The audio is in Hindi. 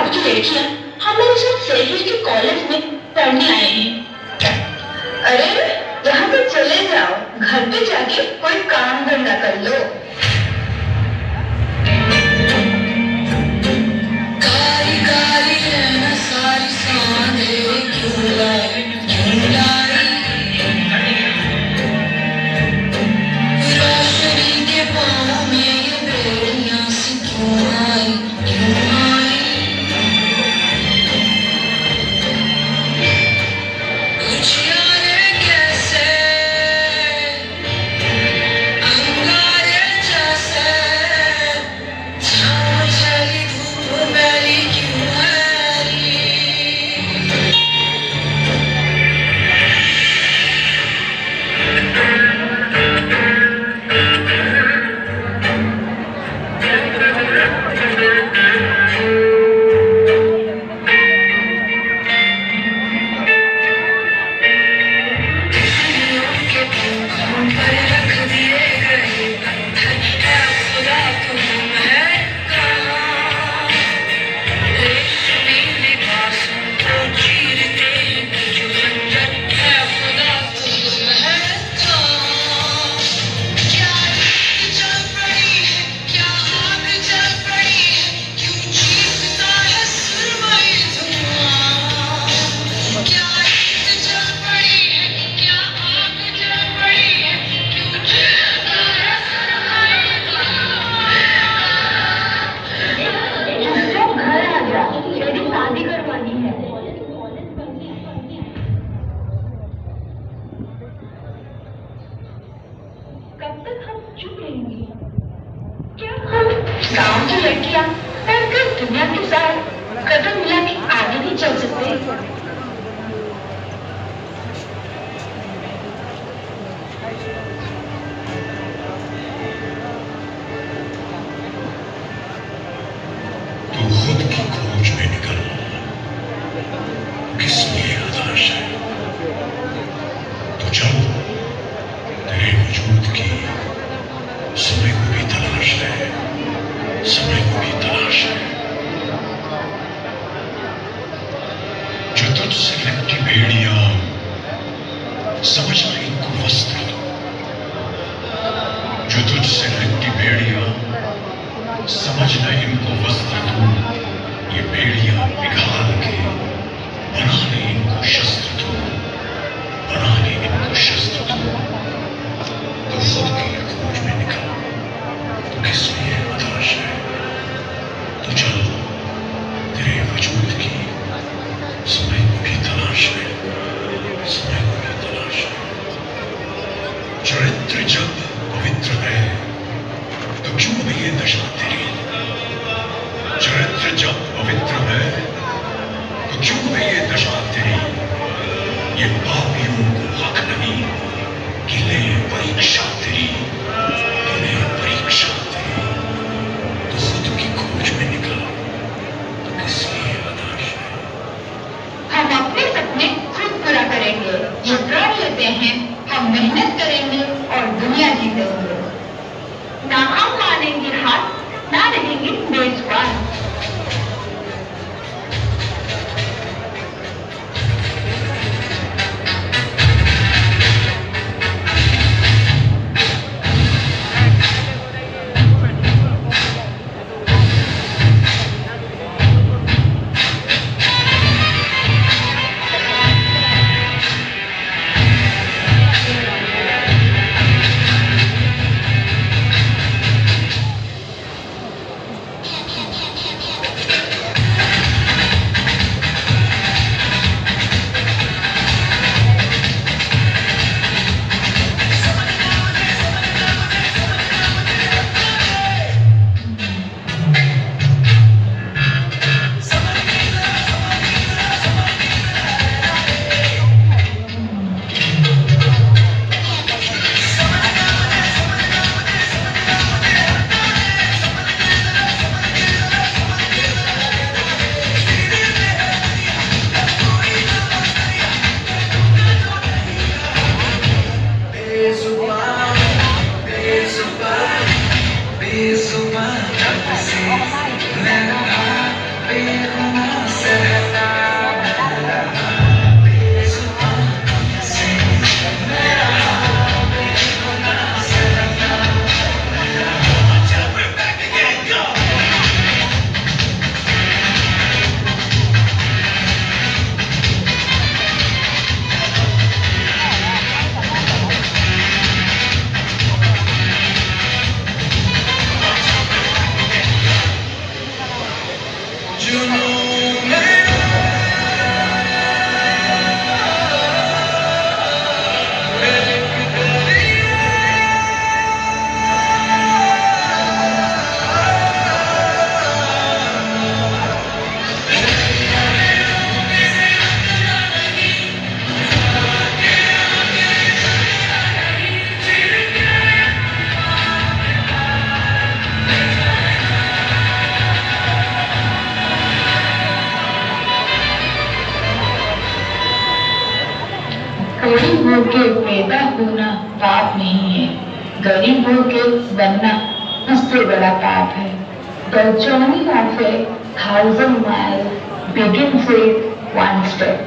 गांव की लड़कियां हमारे साथ शहर के कॉलेज में पढ़ने आए हैं। अरे यहाँ पे चले जाओ, घर पे जाके कोई काम धंधा कर लो। काली काली रहना सारी सांधे क्यों लाई रोशनी के पाँव में ये बेड़ियां सी क्यों आई कुछ यारे कैसे अंगारे जैसे छाँव चली धूप मैली क्यों हैरी तितलियों के पंखों पर रख दिए गए पत्थर है खुदा तुम है कहाँ रेशमी लिबासों को चीरते हैं जो खंजर है खुदा तुम है कहाँ क्या ईद जल पड़ी है क्या आग जल पड़ी है क्यों चीखता है सुरमई धुआं क्या ईद जल पड़ी है क्या आग जल पड़ी है क्यों चीखता है सुरमई चुपचाप घर आ जा, तेरी शादी करवानी है। कब तक हम चुप रहेंगे? क्या हम गांव की लड़कियां पढ़कर दुनिया के साथ कदम मिला के आगे नहीं चल सकते? तू खुद की खोज में निकल, किस लिए हताश है? तो चल, तेरे वजूद की समय को भी तलाश है, समय को भी तलाश है। जो तुझसे लगती भेड़ियां, समझना इनको वस्त्र दो। जो तुझसे लगती भेड़ियां, समझना इनको वस्त्र दो। ये भेड़ियां पिघाल के बना ले इनको शस्त्र दो, बना ले इनको शस्त्र दो। तो खुद की खोज में निकल, तो किस लिए हताश है? तो चल, तेरे वजूद की समय को भी तलाश है, समय को भी तलाश है। चरित्र जब पवित्र है तो क्यों नहीं ये दशा तेरी? चरित्र जब पवित्र है तो क्यों नहीं ये दशा तेरी? ये पापियों को हक नहीं कि ले परीक्षा तेरी, कि ले परीक्षा तेरी। तो खुद की खोज में निकल, तो किस लिए हताश है? हम अपने सपने खुद पूरा करेंगे, ये प्रण लेते हैं। हम मेहनत करेंगे और दुनिया जीतेंगे। ना हम मानेंगे हार, ना रहेंगे बेजुबान। होके पैदा होना पाप नहीं है, गरीब होके बनना उससे बड़ा पाप है। The journey of 1,000 miles begins with one step.